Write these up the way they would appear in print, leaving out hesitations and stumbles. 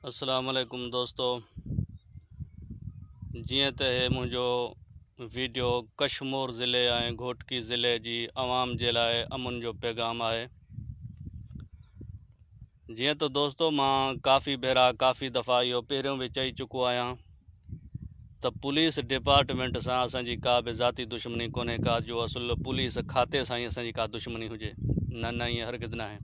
अस्सलाम वालेकुम दोस्तों, जिए तो हे मुझो वीडियो कश्मीर ज़िले ऐं घोटकी ज़िले जी आवाम जे लाइ अमन जो पैगाम है। जिए तो दोस्तों मां काफ़ी भेरा काफ़ी दफ़ा इहो पहिरियों भी चई चुको आहियां त पुलिस डिपार्टमेंट सां असांजी का बि ज़ाती दुश्मनी कोन्हे का, जो असुल पुलिस खाते सां ई असांजी का दुश्मनी हुजे न ईअं हरगिज़ न आहे।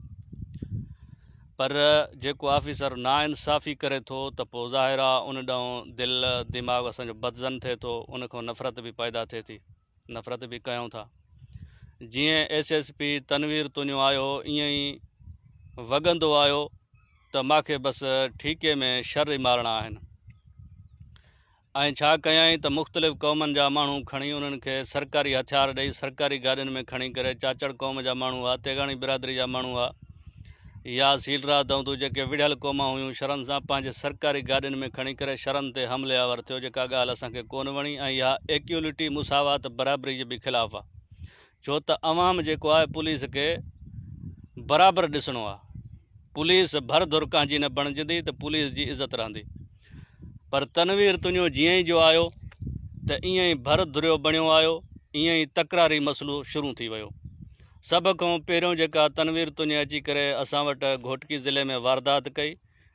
पर जेको ऑफिसर नाइंसाफ़ी करे थो त पोइ ज़ाहिर आहे उन ॾांहुं दिलि दिमाग़ असांजो बदज़न थिए थो, उन खां नफ़रत बि पैदा थिए थी, नफ़रत बि कयूं था। जीअं SSP तनवीर तुनियो आयो ईअं ई वॻंदो आयो त मूंखे बसि ठीके में शर ई मारणा आहिनि। ऐं छा कयई त मुख़्तलिफ़ क़ौमनि जा माण्हू खणी उन्हनि खे सरकारी हथियार ॾेई सरकारी गाॾियुनि में खणी करे चाचड़ क़ौम जा माण्हू हुआ, तेगाणी बिरादरी जा माण्हू हुआ या सीलरा दौंदू जेके विढ़ियल क़ौमां हुयूं, शरनि सां पंहिंजे सरकारी गाॾियुनि में खणी करे शरनि ते हमलेआवर थियो, जेका ॻाल्हि असांखे कोन वणी। ऐं इहा इक्वलिटी मुसावात बराबरी जे बि ख़िलाफ़ु आहे, छो त अवाम जेको आहे पुलिस खे बराबरि ॾिसणो आहे। पुलिस भर धुर कांजी न बणिजंदी त पुलिस जी इज़त रहंदी। पर तनवीर तुनियो जीअं ई जो आयो त ईअं ई भर धुरियो बणियो आयो, ईअं ई तकरारी मसलो शुरू थी वियो। सब खां पहिरियों जेका तनवीर तुनिया अची करे असां वटि घोटकी ज़िले में वारदात कई,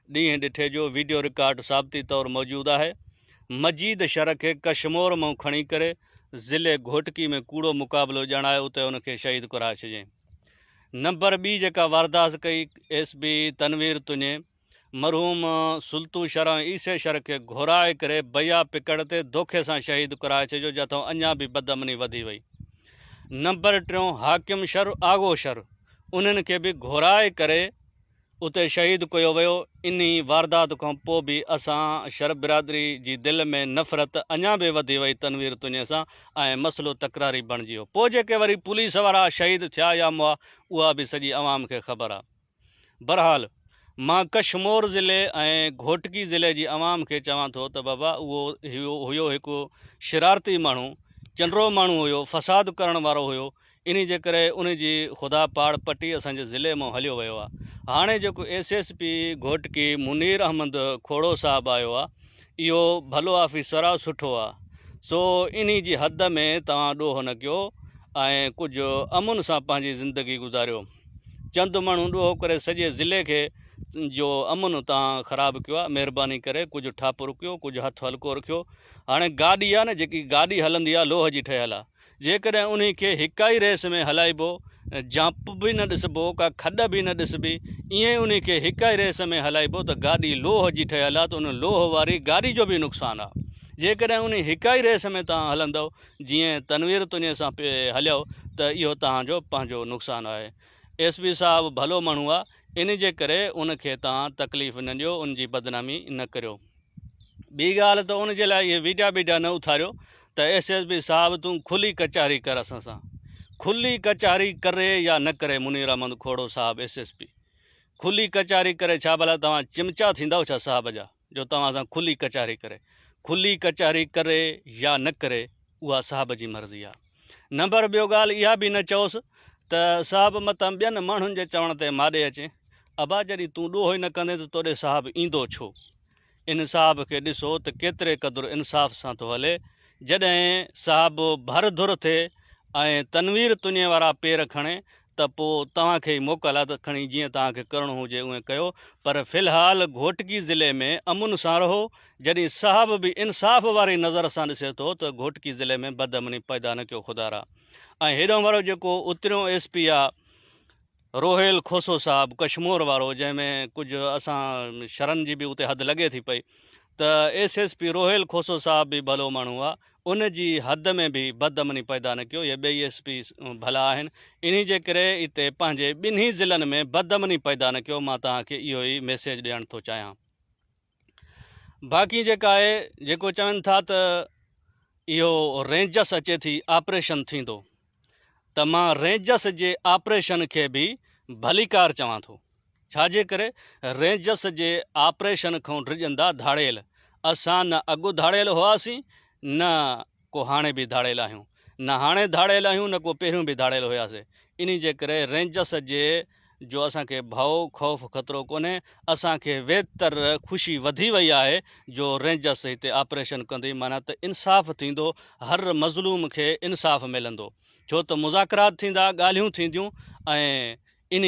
ॾींहुं ॾिठे जो वीडियो रिकॉर्ड साबिती तौरु मौजूदु आहे। मजीद शर खे कश्मीर मां खणी करे ज़िले घोटकी में कूड़ो मुक़ाबिलो ॼाणायो, उते उनखे शहीद कराए छॾियईं। नंबर ॿी जेका वारदात कई SB तनवीर तुने मरहूम सुल्तू शर ईसे शर खे घुराए करे बया पिकड़ ते धोखे सां शहीद कराए छॾियो, जिथां अञा बि बदअमनी वधी वई। नंबर टियों हाकिम शर आगो शर, उन्हनि खे बि घुराए करे उते शहीद कयो वियो। इन वारदात खां पोइ बि असां शर बिरादरी जी दिलि में नफ़रत अञा बि वधी वई तनवीर तुनिया सां, ऐं मसलो तकरारी बणिजी वियो। पोइ जेके वरी पुलिस वारा शहीद थिया या मुआ, उहा बि सॼी आवाम खे ख़बर आहे। बहरहाल मां कश्मीर ज़िले ऐं घोटकी ज़िले जी आवाम खे चवां थो त बाबा उहो हुयो हिकु शरारती माण्हू, चंडरो माण्हू हुयो, फ़साद करण वारो हुयो। इन जे करे उन जी ख़ुदा पाड़ पटी असांजे ज़िले मां हलियो वियो आहे। हाणे जेको SSP घोटकी मुनीर अहमद खोड़ो साहिबु आयो आहे, इहो भलो ऑफिसर आहे, सुठो आहे। सो इन जी हद में तव्हां ॾोह न कयो ऐं कुझु अमुन सां पंहिंजी ज़िंदगी गुज़ारियो। चंद माण्हू ॾोह करे सॼे ज़िले खे जो अमुन तव्हां ख़राबु कयो आहे। महिरबानी करे कुझु ठापुर कयो, कुझु हथु हल्को रखियो। हाणे गाॾी आहे न, जेकी गाॾी हलंदी आहे लोह जी ठहियल आहे, जेकॾहिं उन खे हिक ई रेस में हलाइबो, जंप बि न ॾिसबो, का खॾ बि न ॾिसबी, ईअं ई उन खे हिक ई रेस में हलाइबो त गाॾी लोह जी ठहियल आहे, त उन लोह वारी गाॾी जो बि नुक़सानु आहे। जेकॾहिं उन हिक ई रेस में तव्हां हलंदव जीअं तनवीर तुनिया सां हलियो, त इहो तव्हांजो पंहिंजो नुक़सानु आहे। SB साहिबु भलो माण्हू आहे, इन जे करे उनखे तव्हां तकलीफ़ न ॾियो, उन जी बदनामी न करियो। ॿी ॻाल्हि त उन जे लाइ इहे वीडिया न उथारियो त SSB साहिबु तूं खुली कचहरी कर असां सां। खुली कचहरी करे या न करे मुनीर अहमद खोड़ो साहिबु SSP खुली कचहरी करे, छा भला तव्हां चिमचा थींदव छा साहिब जा, जो तव्हां सां खुली कचहरी करे? खुली कचहरी करे या न करे उहा साहिब जी मर्ज़ी आहे। नंबर ॿियो ॻाल्हि इहा बि न चओसि त साहिबु मतां ॿियनि माण्हुनि जे चवण ते माॾे अचे, अबा जॾहिं तूं ॾोहो ई न कंदे त तोॾे साहिबु ईंदो छो? इन साहिब खे ॾिसो त केतिरे क़दुरु इंसाफ़ सां थो हले। जॾहिं साहिबु भर धुर थिए ऐं तनवीर तुनिया वारा पेर खणे त पोइ तव्हांखे ई मोकल आहे त खणी जीअं तव्हांखे करिणो हुजे उहे कयो। पर फ़िलहाल घोटकी ज़िले में अमुन सां रहो। जॾहिं साहिबु बि इंसाफ़ वारी नज़र सां ॾिसे थो त घोटकी ज़िले में बदअमनी पैदा न कयो ख़ुदारा। ऐं हेॾो वारो जेको उतरियों SP आहे रोहेल खोसो साहिबु कश्मीर वारो, जंहिंमें कुझु असां शरनि जी बि उते हद लॻे थी पई, त SSP रोहेल खोसो साहिबु बि भलो माण्हू आहे, उन जी हद में बि बदअमनी पैदा न कयो। इहे ॿई SP भला आहिनि, इन जे करे हिते पंहिंजे ॿिन्ही ज़िलनि में बदअमनी पैदा न कयो। मां तव्हांखे इहो ई मैसेज ॾियणु थो चाहियां। बाक़ी जेका आहे, जेको चवनि था त इहो रेंजस अचे थी ऑपरेशन थींदो, त मां रेंजस जे ऑपरेशन खे बि भलीकार चवां थो। छाजे करे? रेंजस जे ऑपरेशन खां डिॼंदा धाड़ेल। असां न अॻु धाड़ेल हुआसीं, न को हाणे बि धाड़ेल आहियूं, न हाणे धाड़ेल आहियूं, न को पहिरियों बि धाड़ेल हुआसीं। इन जे करे रेंजस जे जो असांखे भउ ख़ौफ़ ख़तरो कोन्हे। असांखे वेतर ख़ुशी वधी वई आहे जो रेंजर्स हिते ऑपरेशन कंदी, माना त इंसाफ़ थींदो, हर मज़लूम खे इंसाफ़ मिलंदो। छो त मुज़ाकरात थींदा, ॻाल्हियूं थींदियूं, ऐं इन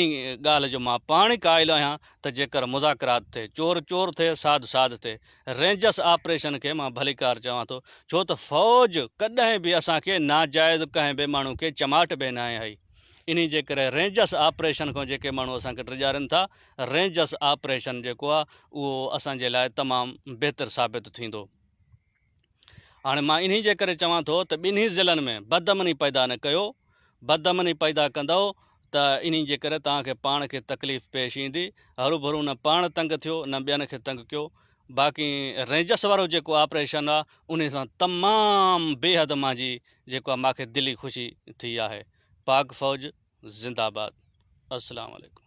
ॻाल्हि जो मां पाण ई क़ाइल आहियां त जेकर मुज़ाकरात थिए, चोर चोर थिए, साध साध थिए, रेंजर्स ऑपरेशन खे मां भलीकार चवां थो। छो त फ़ौज कॾहिं बि असांखे नाजाइज़ कंहिं बि माण्हू खे चमाट बि न आई। इन जे करे रेंजर्स ऑपरेशन खां जेके माण्हू असांखे टिॼारनि था, रेंजर्स ऑपरेशन जेको आहे उहो असांजे लाइ तमामु बहितरु साबित थींदो। हाणे मां इन जे करे चवां थो त ॿिन्ही ज़िलनि में बदअमनी पैदा न कयो। बदअमनी पैदा कंदव त इन जे करे तव्हांखे पाण खे तकलीफ़ पेश ईंदी। हरू भरू न पाण तंग थियो, न ॿियनि खे तंग कयो। बाक़ी रेंजर्स वारो जेको ऑपरेशन आहे उन सां तमामु बेहद मुंहिंजी जेको आहे मूंखे दिली ख़ुशी थी आहे। पाक फ़ौज ज़िंदाबाद। अस्सलाम वालेकुम।